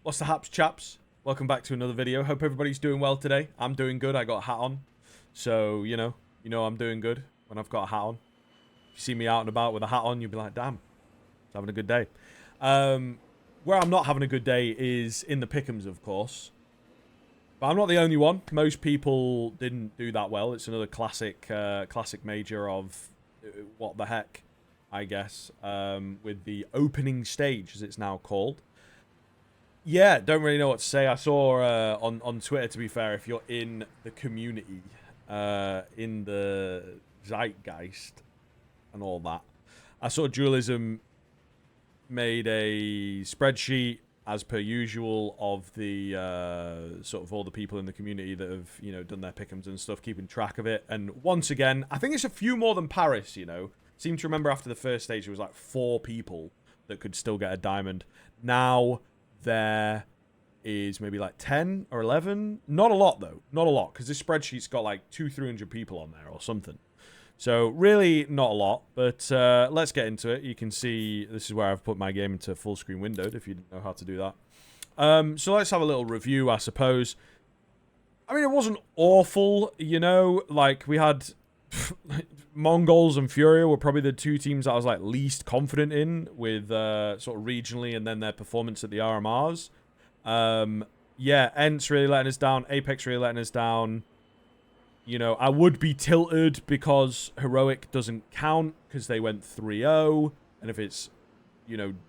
What's the haps, chaps? Welcome back to another video. Hope everybody's doing well today. I'm doing good. I got a hat on. So, you know I'm doing good when I've got a hat on. If you see me out and about with a hat on, you'll be like, damn, it's having a good day. Where I'm not having a good day is in the pick'ems, of course. But I'm not the only one. Most people didn't do that well. It's another classic major of what the heck, I guess, with the opening stage, as it's now called. Yeah, don't really know what to say. I saw on Twitter, to be fair, if you're in the community, in the zeitgeist and all that, I saw Dualism made a spreadsheet, as per usual, of the sort of all the people in the community that have, done their pick'ems and stuff, keeping track of it. And once again, I think it's a few more than Paris, Seem to remember after the first stage, it was like 4 people that could still get a diamond. Now there is maybe like 10 or 11. Not a lot, though. Not a lot, because this spreadsheet's got like 200-300 people on there or something. So really not a lot, but let's get into it. You can see this is where I've put my game into full screen windowed, if you didn't know how to do that. So let's have a little review, I suppose. I mean, it wasn't awful, like we had Mongols and Furia were probably the 2 teams that I was like least confident in with sort of regionally, and then their performance at the RMRs. Yeah, Ents really letting us down. Apex really letting us down. I would be tilted because Heroic doesn't count because they went 3-0. And if it's,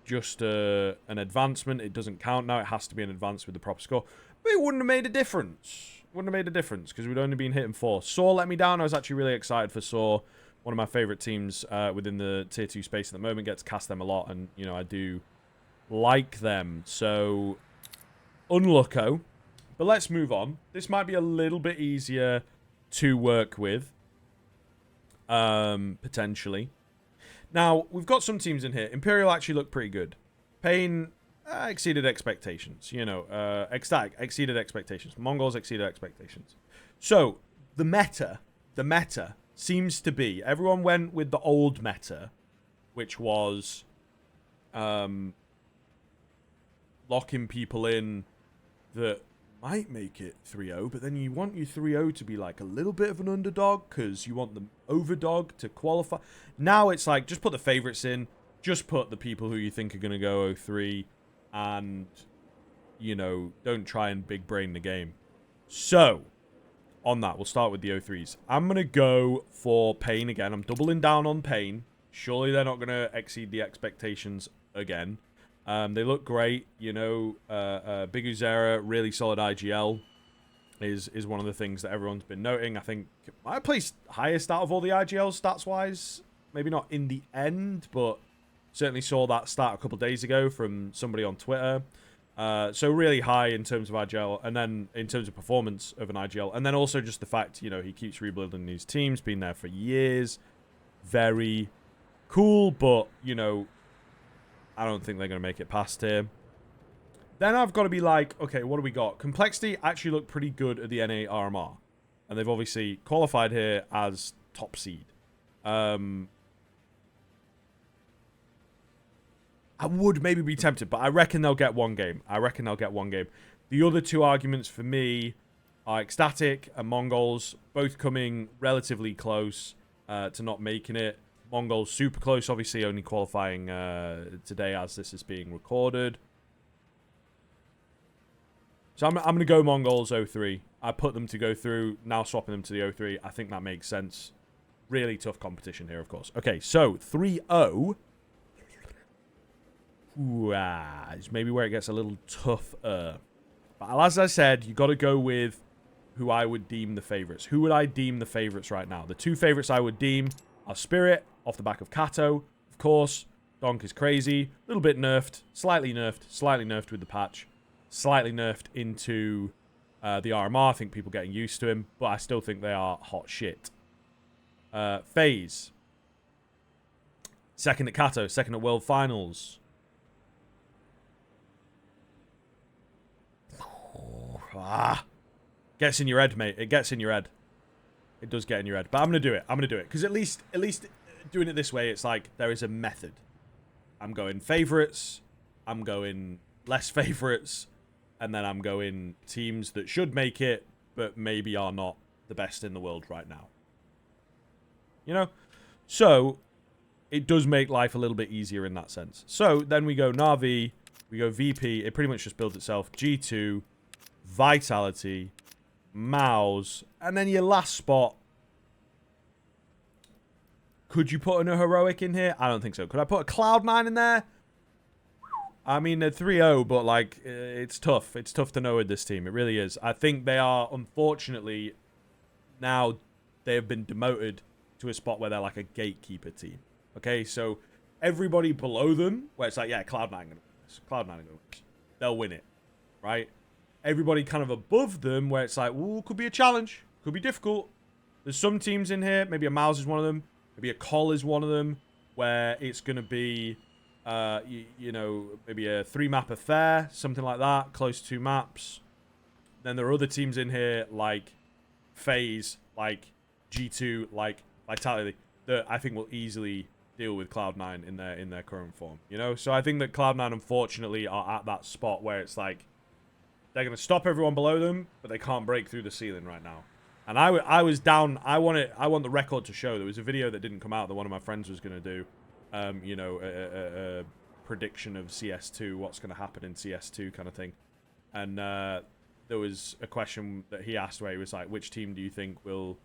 just an advancement, it doesn't count now. It has to be an advance with the proper score. But it wouldn't have made a difference. Wouldn't have made a difference because we'd only been hitting 4. Saw let me down. I was actually really excited for Saw. One of my favorite teams within the tier 2 space at the moment. Get to cast them a lot, and I do like them. So unlucko. But let's move on. This might be a little bit easier to work with, potentially. Now we've got some teams in here. Imperial actually look pretty good. Pain exceeded expectations. Ecstatic exceeded expectations. Mongols exceeded expectations. So the meta seems to be, everyone went with the old meta, which was locking people in that might make it 3-0, but then you want your 3-0 to be like a little bit of an underdog because you want the overdog to qualify. Now it's like, just put the favorites in, just put the people who you think are going to go 0-3, and, don't try and big brain the game. So on that, we'll start with the 0-3s. I'm going to go for Pain again. I'm doubling down on Pain. Surely they're not going to exceed the expectations again. They look great, Big Uzera, really solid IGL is one of the things that everyone's been noting. I think I placed highest out of all the IGLs stats-wise. Maybe not in the end, but certainly saw that stat a couple days ago from somebody on Twitter. So really high in terms of IGL, and then in terms of performance of an IGL. And then also just the fact, he keeps rebuilding these teams, been there for years. Very cool, but, I don't think they're going to make it past here. Then I've got to be like, okay, what do we got? Complexity actually looked pretty good at the NA RMR. And they've obviously qualified here as top seed. I would maybe be tempted, but I reckon they'll get one game. The other 2 arguments for me are Ecstatic and Mongols, both coming relatively close to not making it. Mongols super close, obviously only qualifying today as this is being recorded. So I'm going to go Mongols 0-3. I put them to go through, now swapping them to the 0-3. I think that makes sense. Really tough competition here, of course. Okay, so 3-0. Is maybe where it gets a little tougher. But as I said, you got to go with who I would deem the favorites. Who would I deem the favorites right now? The 2 favorites I would deem are Spirit, off the back of Kato, of course. Donk is crazy. A little bit nerfed. Slightly nerfed with the patch. Slightly nerfed into the RMR. I think people getting used to him. But I still think they are hot shit. FaZe. Second at Kato. Second at World Finals. Gets in your head, mate. It gets in your head. It does get in your head. But I'm going to do it. Because at least doing it this way, it's like there is a method. I'm going favorites. I'm going less favorites. And then I'm going teams that should make it, but maybe are not the best in the world right now. You know? So, it does make life a little bit easier in that sense. So, then we go Na'vi, we go VP, it pretty much just builds itself. G2, Vitality, Mouse, and then your last spot. Could you put a Heroic in here? I don't think so. Could I put a Cloud9 in there? I mean, they're 3-0, but, like, it's tough. It's tough to know with this team. It really is. I think they are, unfortunately, now they have been demoted to a spot where they're like a gatekeeper team. Okay, so everybody below them, where it's like, yeah, Cloud9 going to win this. Cloud9 going to win this. They'll win it, right? Everybody kind of above them, where it's like, ooh, could be a challenge. Could be difficult. There's some teams in here. Maybe a Mouse is one of them. Maybe a Col is one of them, where it's going to be... you know, maybe a 3-map affair, something like that, close to 2 maps. Then there are other teams in here like FaZe, like G2, like Vitality, that I think will easily deal with Cloud9 in their current form. You know, so I think that Cloud9 unfortunately are at that spot where it's like they're gonna stop everyone below them, but they can't break through the ceiling right now. And I was down. I want the record to show. There was a video that didn't come out that one of my friends was gonna do. You know, a prediction of CS2, what's going to happen in CS2 kind of thing. And there was a question that he asked where he was like, which team do you think will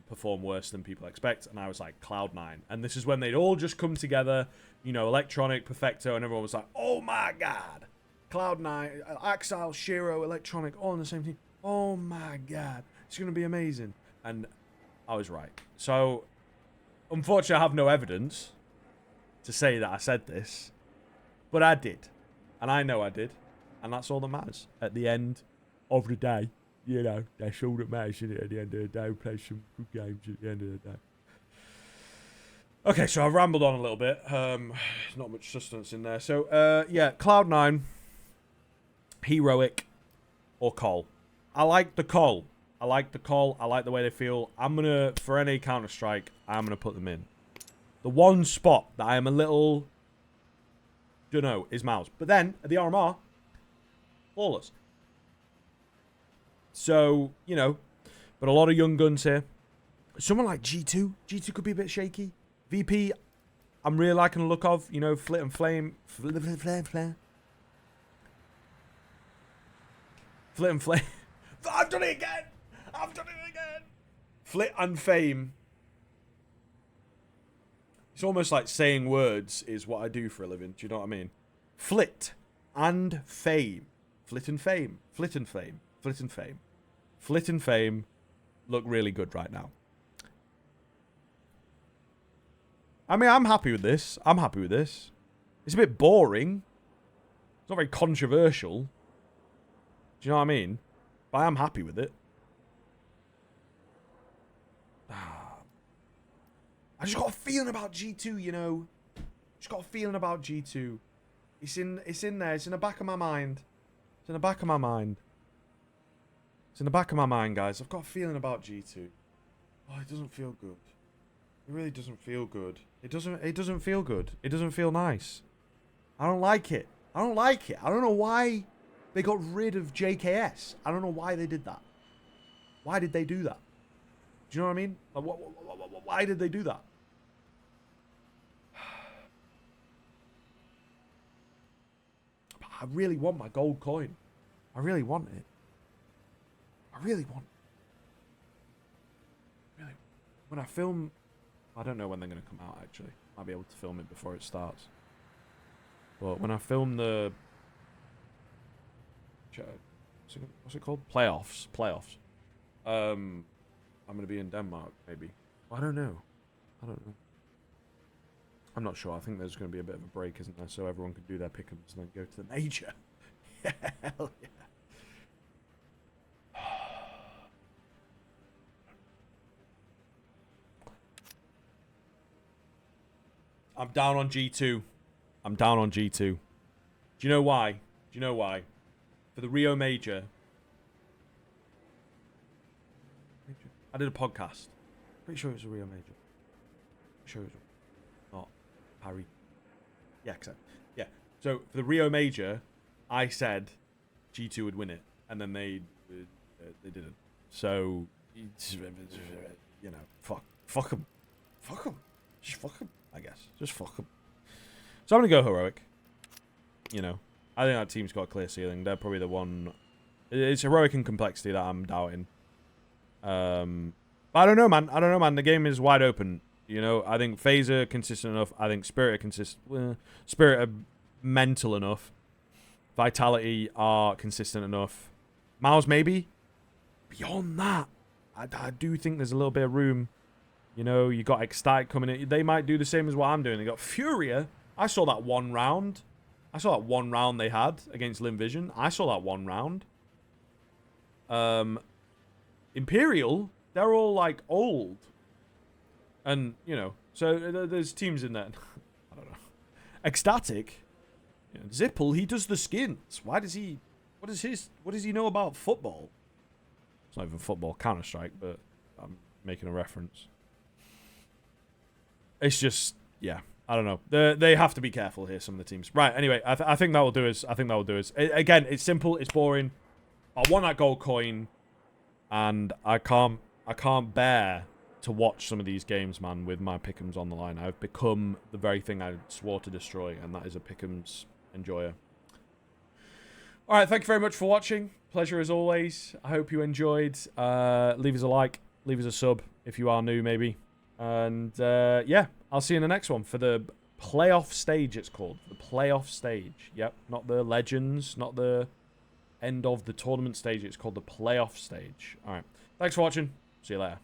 perform worse than people expect? And I was like, Cloud9. And this is when they'd all just come together, you know, Electronic, Perfecto, and everyone was like, oh my God. Cloud9, Axile, Shiro, Electronic, all in the same team. Oh my God. It's going to be amazing. And I was right. So, unfortunately, I have no evidence to say that I said this, but I did, and I know I did, and that's all that matters at the end of the day. You know, that's all that matters, isn't it? At the end of the day, we play some good games at the end of the day. Okay, so I've rambled on a little bit. There's not much sustenance in there. So, yeah, Cloud9, Heroic, or Col. I like the Col. I like the Col. I like the way they feel. I'm gonna, for any Counter-Strike, I'm gonna put them in. The one spot that I am a little, don't know, is Mouse. But then, at the RMR, flawless. So, you know, but a lot of young guns here. Someone like G2. G2 could be a bit shaky. VP, I'm really liking the look of, you know, Flit and Flame. Flit and Flame. I've done it again. Flit and Fame. It's almost like saying words is what I do for a living. Do you know what I mean? Flit and Fame. Flit and Fame. Flit and Fame. Flit and Fame. Flit and Fame look really good right now. I mean, I'm happy with this. It's a bit boring. It's not very controversial. Do you know what I mean? But I am happy with it. I just got a feeling about G2, you know. Just got a feeling about G2. It's in there. It's in the back of my mind. It's in the back of my mind. It's in the back of my mind, guys. I've got a feeling about G2. Oh, it doesn't feel good. It really doesn't feel good. It doesn't feel good. It doesn't feel nice. I don't like it. I don't like it. I don't know why they got rid of JKS. I don't know why they did that. Why did they do that? Do you know what I mean? Like, why did they do that? I really want my gold coin. I really want it. I really want it. Really. When I film... I don't know when they're going to come out, actually. I'll be able to film it before it starts. But when I film the... What's it called? Playoffs. I'm going to be in Denmark, maybe. I don't know. I'm not sure. I think there's going to be a bit of a break, isn't there? So everyone can do their pick-ems and then go to the major. Hell yeah. I'm down on G2. Do you know why? For the Rio Major, I did a podcast. Pretty sure it was a Rio Major. Sure it was not Harry. Yeah, except. Yeah. So for the Rio Major, I said G2 would win it, and then they didn't. So, you know, fuck them. Fuck them. Just fuck them, I guess. Just fuck them. So I'm going to go heroic. You know, I think that team's got a clear ceiling. They're probably the one... It's heroic and complexity that I'm doubting. But I don't know, man. I don't know, man. The game is wide open. You know, I think FaZe are consistent enough. I think Spirit are Spirit are mental enough. Vitality are consistent enough. Miles, maybe. Beyond that, I do think there's a little bit of room. You know, you got Ecstatic coming in. They might do the same as what I'm doing. They got Furia. I saw that one round. I saw that one round they had against Limvision. I saw that one round. Imperial, they're all, like, old. And, you know, so there's teams in there. I don't know. Ecstatic. You know, Zippel, he does the skins. Why does he... What does he know about football? It's not even football, Counter-Strike, but I'm making a reference. It's just, yeah, I don't know. They have to be careful here, some of the teams. Right, anyway, I think that will do us. Again, it's simple, it's boring. I want that gold coin, and I can't bear to watch some of these games, man, with my pick'ems on the line. I've become the very thing I swore to destroy, and that is a pick'ems enjoyer. All right, thank you very much for watching. Pleasure as always. I hope you enjoyed. Leave us a like, leave us a sub if you are new, maybe. And yeah, I'll see you in the next one for the playoff stage, it's called. The playoff stage. Yep, not the legends, not the end of the tournament stage. It's called the playoff stage. All right, thanks for watching. See you later.